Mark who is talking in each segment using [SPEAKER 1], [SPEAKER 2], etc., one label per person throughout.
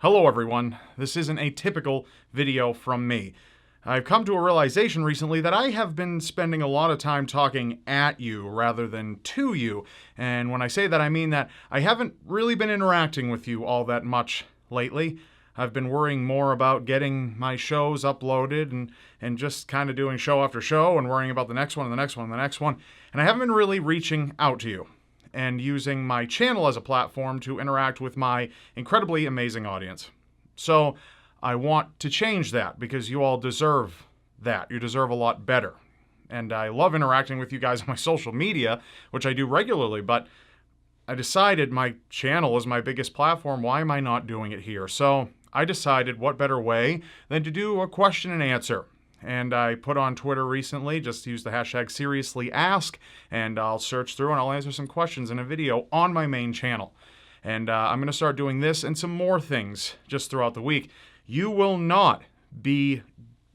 [SPEAKER 1] Hello everyone, this isn't a typical video from me. I've come to a realization recently that I have been spending a lot of time talking at you rather than to you, and when I say that I mean that I haven't really been interacting with you all that much lately. I've been worrying more about getting my shows uploaded and just kind of doing show after show and worrying about the next one and the next one and the next one, and I haven't been really reaching out to you and using my channel as a platform to interact with my incredibly amazing audience. So I want to change that because you all deserve that. You deserve a lot better. And I love interacting with you guys on my social media, which I do regularly, but I decided my channel is my biggest platform. Why am I not doing it here? So I decided what better way than to do a question and answer. And I put on Twitter recently, just use the hashtag SeriouslyAsk, and I'll search through and I'll answer some questions in a video on my main channel. And I'm going to start doing this and some more things just throughout the week. You will not be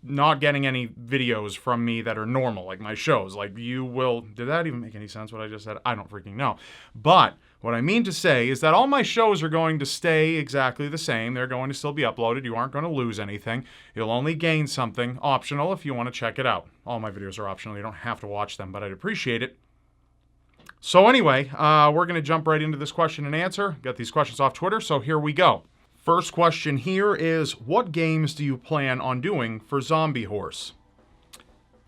[SPEAKER 1] not getting any videos from me that are normal, like my shows. Like you will... Did that even make any sense, what I just said? I don't freaking know. But what I mean to say is that all my shows are going to stay exactly the same. They're going to still be uploaded. You aren't going to lose anything. You'll only gain something optional if you want to check it out. All my videos are optional. You don't have to watch them, but I'd appreciate it. So anyway, we're going to jump right into this question and answer. Got these questions off Twitter, so here we go. First question here is, what games do you plan on doing for Zombie Horse?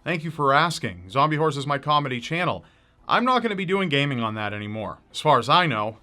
[SPEAKER 1] Thank you for asking. Zombie Horse is my comedy channel. I'm not going to be doing gaming on that anymore. As far as I know,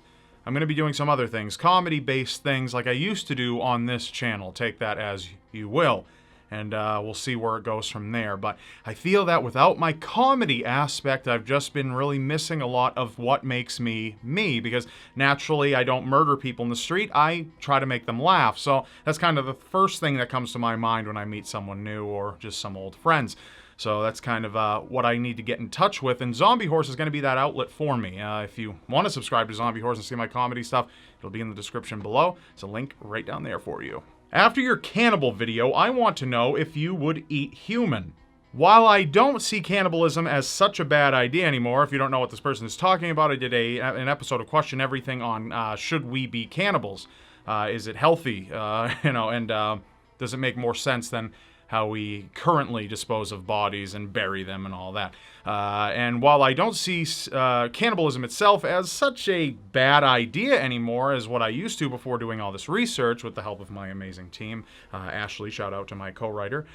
[SPEAKER 1] I'm going to be doing some other things, comedy-based things like I used to do on this channel. Take that as you will. And we'll see where it goes from there. But I feel that without my comedy aspect, I've just been really missing a lot of what makes me me, because naturally I don't murder people in the street. I try to make them laugh. So that's kind of the first thing that comes to my mind when I meet someone new or just some old friends. So that's kind of what I need to get in touch with. And Zombie Horse is going to be that outlet for me. If you want to subscribe to Zombie Horse and see my comedy stuff, it'll be in the description below. It's a link right down there for you. After your cannibal video, I want to know if you would eat human. While I don't see cannibalism as such a bad idea anymore, if you don't know what this person is talking about, I did an episode of Question Everything on should we be cannibals? Is it healthy? And does it make more sense than how we currently dispose of bodies and bury them and all that. And while I don't see cannibalism itself as such a bad idea anymore as what I used to before doing all this research with the help of my amazing team, Ashley, shout out to my co-writer,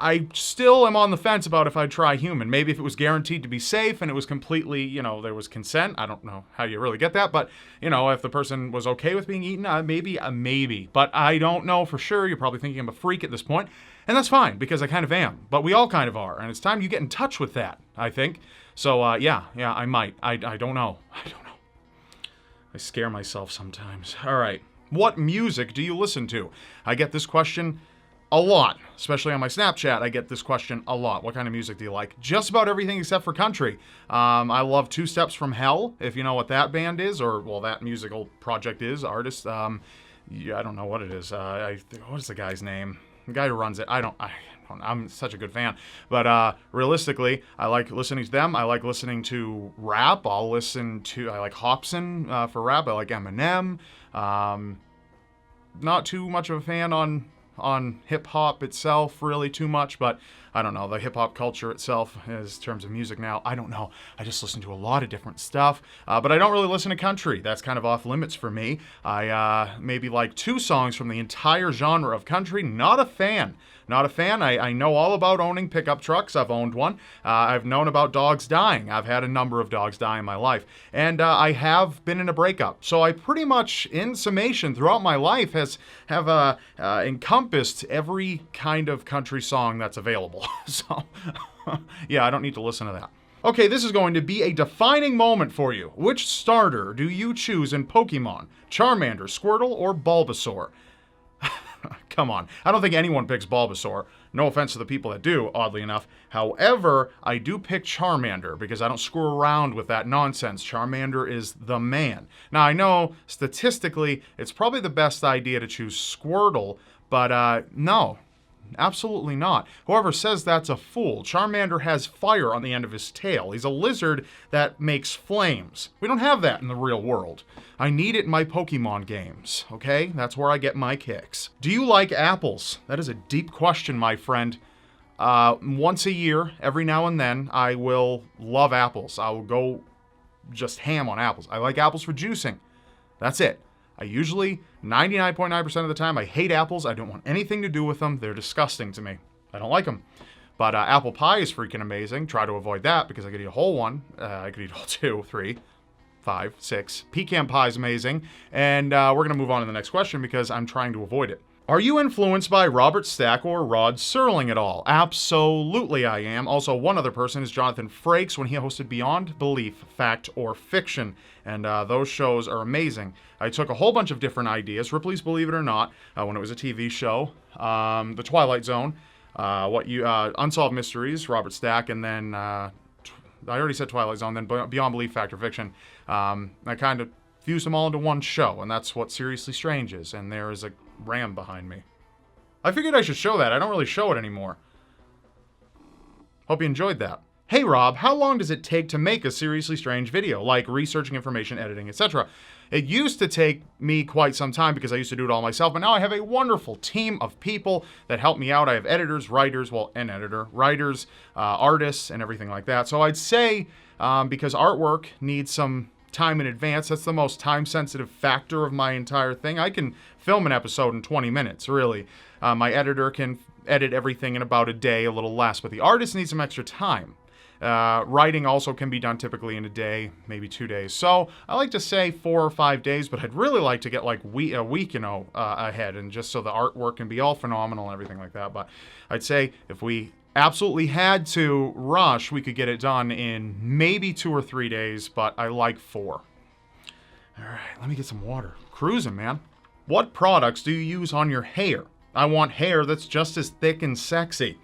[SPEAKER 1] I still am on the fence about if I'd try human. Maybe if it was guaranteed to be safe and it was completely, there was consent. I don't know how you really get that, but, if the person was okay with being eaten, maybe a maybe. But I don't know for sure. You're probably thinking I'm a freak at this point, and that's fine, because I kind of am. But we all kind of are, and it's time you get in touch with that, I think. So, yeah, I might. I don't know. I don't know. I scare myself sometimes. All right. What music do you listen to? I get this question a lot, especially on my Snapchat. I get this question a lot. What kind of music do you like? Just about everything except for country. I love Two Steps from Hell, if you know what that band is, or, well, that musical project is, artist. Yeah, I don't know what it is. What is the guy's name? The guy who runs it. I'm such a good fan. But realistically, I like listening to them. I like listening to rap. I like Hobson for rap. I like Eminem. Not too much of a fan on hip-hop itself, really too much, but I don't know, the hip-hop culture itself in terms of music now, I don't know. I just listen to a lot of different stuff, but I don't really listen to country. That's kind of off limits for me. I maybe like 2 songs from the entire genre of country. Not a fan. Not a fan. I know all about owning pickup trucks. I've owned one. I've known about dogs dying. I've had a number of dogs die in my life. And I have been in a breakup. So I pretty much, in summation, throughout my life, have encompassed every kind of country song that's available. So, yeah, I don't need to listen to that. Okay, this is going to be a defining moment for you. Which starter do you choose in Pokemon? Charmander, Squirtle, or Bulbasaur? Come on. I don't think anyone picks Bulbasaur. No offense to the people that do, oddly enough. However, I do pick Charmander because I don't screw around with that nonsense. Charmander is the man. Now, I know statistically it's probably the best idea to choose Squirtle, but no. Absolutely not. Whoever says that's a fool. Charmander has fire on the end of his tail. He's a lizard that makes flames. We don't have that in the real world. I need it in my Pokemon games, okay? That's where I get my kicks. Do you like apples? That is a deep question, my friend. Once a year, every now and then, I will love apples. I will go just ham on apples. I like apples for juicing. That's it. I usually, 99.9% of the time, I hate apples. I don't want anything to do with them. They're disgusting to me. I don't like them. But apple pie is freaking amazing. Try to avoid that because I could eat a whole one. I could eat a whole 2, 3, 5, 6. Pecan pie is amazing. And we're going to move on to the next question because I'm trying to avoid it. Are you influenced by Robert Stack or Rod Serling at all? Absolutely I am. Also, one other person is Jonathan Frakes when he hosted Beyond Belief, Fact or Fiction. And those shows are amazing. I took a whole bunch of different ideas. Ripley's Believe It or Not, when it was a TV show. The Twilight Zone. Unsolved Mysteries, Robert Stack. And then, I already said Twilight Zone, then Beyond Belief, Fact or Fiction. I kind of fused them all into one show. And that's what Seriously Strange is. And there is a ram behind me. I figured I should show that. I don't really show it anymore. Hope you enjoyed that. Hey Rob, how long does it take to make a Seriously Strange video, like researching information, editing, etc.? It used to take me quite some time because I used to do it all myself, but now I have a wonderful team of people that help me out. I have editors, writers, writers, artists, and everything like that. So I'd say, because artwork needs some time in advance, that's the most time-sensitive factor of my entire thing. I can film an episode in 20 minutes, really. My editor can edit everything in about a day, a little less, but the artist needs some extra time. Writing also can be done typically in a day, maybe 2 days. So I like to say 4 or 5 days, but I'd really like to get like a week, ahead, and just so the artwork can be all phenomenal and everything like that. But I'd say if we absolutely had to rush, we could get it done in maybe 2 or 3 days, but I like 4. All right, let me get some water. Cruising, man. What products do you use on your hair? I want hair that's just as thick and sexy.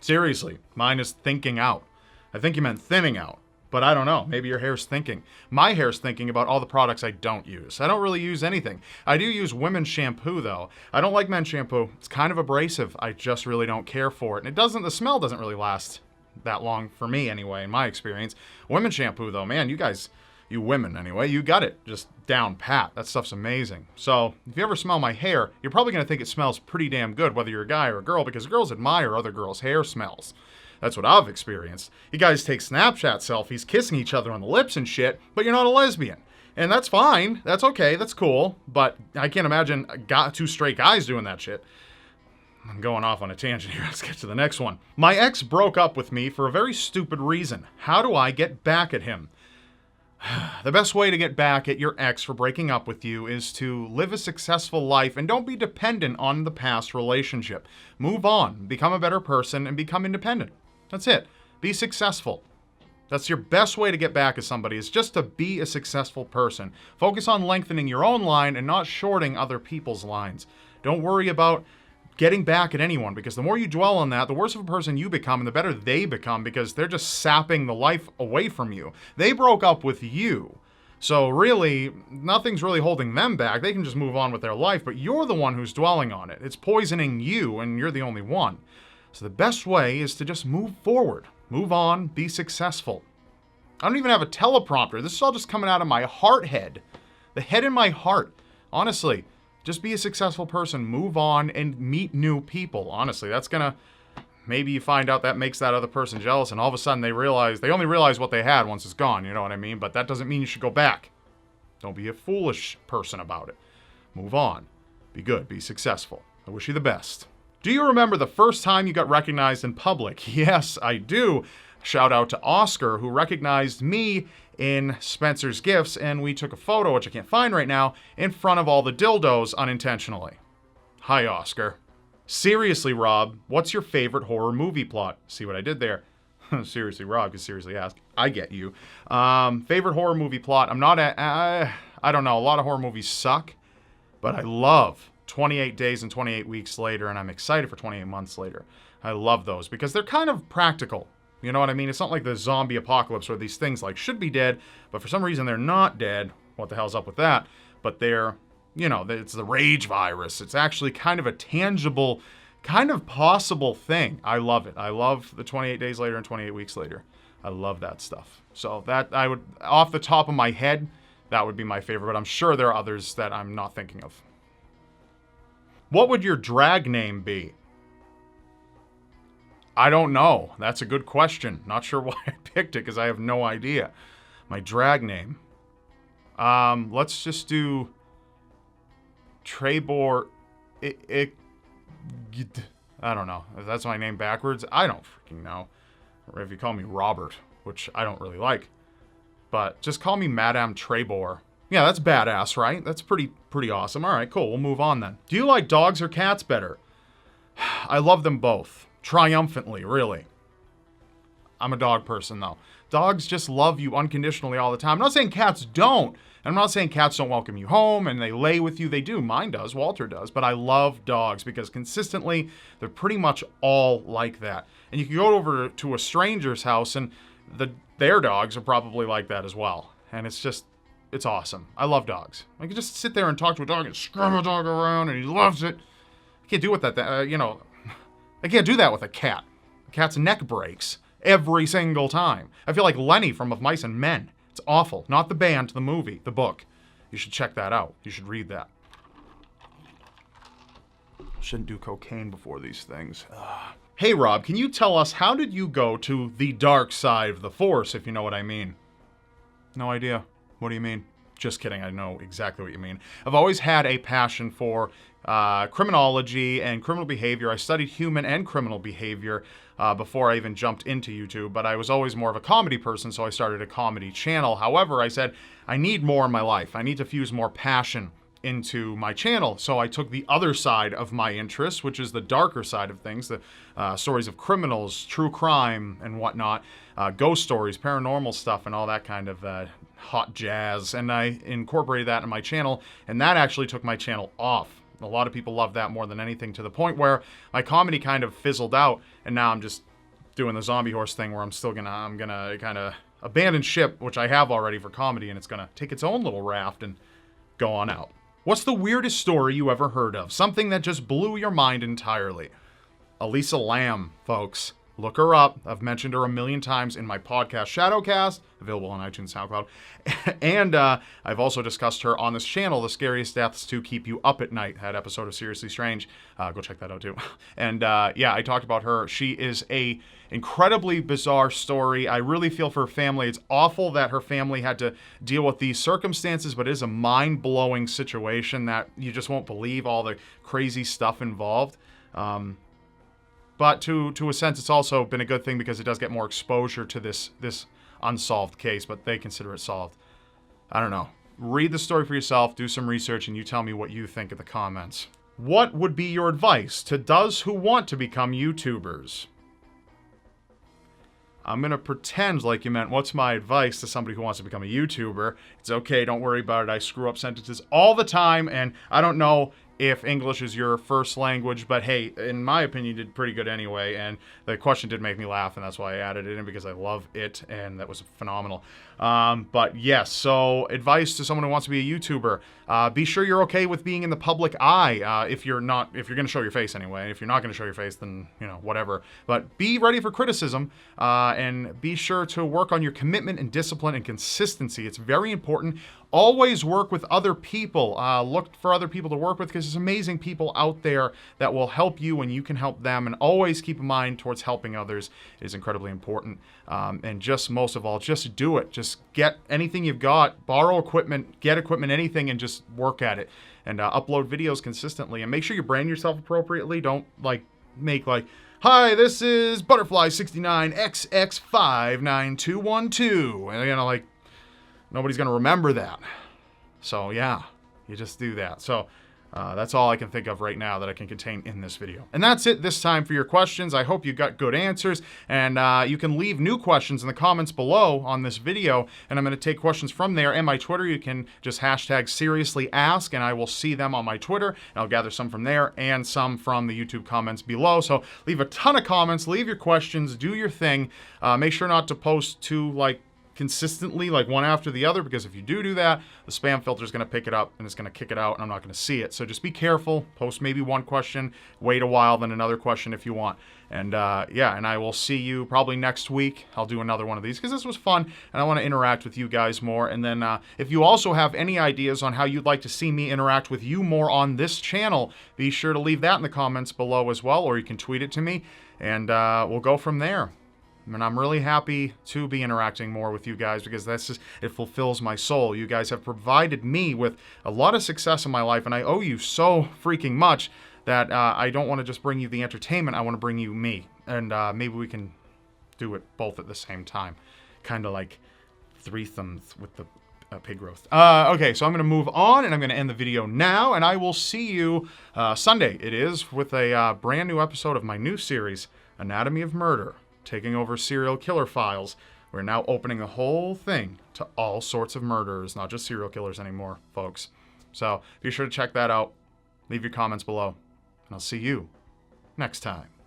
[SPEAKER 1] Seriously, mine is thinking out. I think you meant thinning out, but I don't know. Maybe your hair's thinking. My hair's thinking about all the products I don't use. I don't really use anything. I do use women's shampoo, though. I don't like men's shampoo. It's kind of abrasive. I just really don't care for it. And the smell doesn't really last that long for me anyway, in my experience. Women's shampoo, though, man, you women anyway, you got it just down pat. That stuff's amazing. So if you ever smell my hair, you're probably going to think it smells pretty damn good, whether you're a guy or a girl, because girls admire other girls' hair smells. That's what I've experienced. You guys take Snapchat selfies, kissing each other on the lips and shit, but you're not a lesbian. And that's fine. That's okay. That's cool. But I can't imagine 2 straight guys doing that shit. I'm going off on a tangent here. Let's get to the next one. My ex broke up with me for a very stupid reason. How do I get back at him? The best way to get back at your ex for breaking up with you is to live a successful life and don't be dependent on the past relationship. Move on, become a better person, and become independent. That's it. Be successful. That's your best way to get back at somebody, is just to be a successful person. Focus on lengthening your own line and not shorting other people's lines. Don't worry about getting back at anyone, because the more you dwell on that, the worse of a person you become and the better they become, because they're just sapping the life away from you. They broke up with you. So really, nothing's really holding them back. They can just move on with their life, but you're the one who's dwelling on it. It's poisoning you, and you're the only one. So the best way is to just move forward. Move on, be successful. I don't even have a teleprompter. This is all just coming out of my heart head. The head in my heart. Honestly, just be a successful person. Move on and meet new people. Honestly, that's gonna... Maybe you find out that makes that other person jealous, and all of a sudden they only realize what they had once it's gone, you know what I mean? But that doesn't mean you should go back. Don't be a foolish person about it. Move on. Be good. Be successful. I wish you the best. Do you remember the first time you got recognized in public? Yes, I do. Shout out to Oscar, who recognized me in Spencer's Gifts, and we took a photo, which I can't find right now, in front of all the dildos unintentionally. Hi, Oscar. Seriously, Rob, what's your favorite horror movie plot? See what I did there? Seriously, Rob, because seriously ask. I get you. Favorite horror movie plot? I don't know. A lot of horror movies suck, but I love 28 Days and 28 Weeks Later, and I'm excited for 28 Months Later. I love those because they're kind of practical. You know what I mean? It's not like the zombie apocalypse where these things like should be dead, but for some reason they're not dead. What the hell's up with that? But they're, it's the rage virus. It's actually kind of a tangible kind of possible thing. I love it. I love the 28 days later and 28 weeks later. I love that stuff. So that I would, off the top of my head, that would be my favorite, but I'm sure there are others that I'm not thinking of. What would your drag name be? I don't know. That's a good question. Not sure why I picked it because I have no idea. My drag name. Let's just do Trebor. I don't know. If that's my name backwards, I don't freaking know. Or if you call me Robert, which I don't really like. But just call me Madame Trebor. Yeah, that's badass, right? That's pretty awesome. All right, cool. We'll move on then. Do you like dogs or cats better? I love them both. Triumphantly, really. I'm a dog person, though. Dogs just love you unconditionally all the time. I'm not saying cats don't. I'm not saying cats don't welcome you home and they lay with you. They do. Mine does. Walter does. But I love dogs because consistently, they're pretty much all like that. And you can go over to a stranger's house and their dogs are probably like that as well. And it's awesome. I love dogs. I can just sit there and talk to a dog and scrum a dog around and he loves it. I can't do with that, I can't do that with a cat. A cat's neck breaks every single time. I feel like Lenny from Of Mice and Men. It's awful. Not the band, the movie, the book. You should check that out. You should read that. Shouldn't do cocaine before these things. Hey Rob, can you tell us how did you go to the dark side of the Force, if you know what I mean? No idea. What do you mean? Just kidding, I know exactly what you mean. I've always had a passion for criminology and criminal behavior. I studied human and criminal behavior before I even jumped into YouTube, but I was always more of a comedy person, so I started a comedy channel. However, I said, I need more in my life. I need to fuse more passion into my channel. So I took the other side of my interests, which is the darker side of things, the stories of criminals, true crime and whatnot, ghost stories, paranormal stuff, and all that kind of hot jazz. And I incorporated that in my channel, and that actually took my channel off. A lot of people love that more than anything, to the point where my comedy kind of fizzled out, and now I'm just doing the zombie horse thing where I'm gonna kind of abandon ship, which I have already for comedy, and it's gonna take its own little raft and go on out. What's the weirdest story you ever heard of? Something that just blew your mind entirely. Elisa Lam, folks. Look her up. I've mentioned her a million times in my podcast, ShadowCast, available on iTunes, SoundCloud. And I've also discussed her on this channel, The Scariest Deaths to Keep You Up at Night, that episode of Seriously Strange. Go check that out, too. And yeah, I talked about her. She is a incredibly bizarre story. I really feel for her family. It's awful that her family had to deal with these circumstances, but it is a mind-blowing situation that you just won't believe all the crazy stuff involved. But to a sense, it's also been a good thing because it does get more exposure to this unsolved case, but they consider it solved. I don't know. Read the story for yourself, do some research, and you tell me what you think in the comments. What would be your advice to those who want to become YouTubers? I'm going to pretend like you meant, what's my advice to somebody who wants to become a YouTuber? It's okay, don't worry about it. I screw up sentences all the time, and I don't know if English is your first language, but hey, in my opinion, you did pretty good anyway, and the question did make me laugh, and that's why I added it in, because I love it, and that was phenomenal. But yes, so advice to someone who wants to be a YouTuber, be sure you're okay with being in the public eye, if you're going to show your face anyway. If you're not going to show your face, then, whatever. But be ready for criticism, and be sure to work on your commitment and discipline and consistency. It's very important. Always work with other people. Look for other people to work with, because there's amazing people out there that will help you and you can help them. And always keep in mind towards helping others is incredibly important. And just most of all, just do it. Just get anything you've got, borrow equipment, get equipment, anything, and just work at it. And upload videos consistently. And make sure you brand yourself appropriately. Don't make hi, this is Butterfly69XX59212. And nobody's going to remember that. So yeah, you just do that. So that's all I can think of right now that I can contain in this video. And that's it this time for your questions. I hope you got good answers. And you can leave new questions in the comments below on this video. And I'm going to take questions from there. And my Twitter, you can just hashtag SeriouslyAsk, and I will see them on my Twitter. And I'll gather some from there and some from the YouTube comments below. So leave a ton of comments. Leave your questions. Do your thing. Make sure not to post too, consistently, like one after the other, because if you do that, the spam filter is going to pick it up and it's going to kick it out, and I'm not going to see it. So just be careful. Post maybe one question, wait a while, then another question if you want. And yeah, and I will see you probably next week. I'll do another one of these because this was fun, and I want to interact with you guys more. And then if you also have any ideas on how you'd like to see me interact with you more on this channel, be sure to leave that in the comments below as well, or you can tweet it to me, and we'll go from there. And I'm really happy to be interacting more with you guys because it fulfills my soul. You guys have provided me with a lot of success in my life, and I owe you so freaking much that I don't want to just bring you the entertainment. I want to bring you me, and maybe we can do it both at the same time, kind of like threesomes with the pig roast. Okay, so I'm going to move on, and I'm going to end the video now, and I will see you Sunday. It is with a brand new episode of my new series, Anatomy of Murder, taking over serial killer files. We're now opening the whole thing to all sorts of murderers, not just serial killers anymore, folks. So be sure to check that out. Leave your comments below, and I'll see you next time.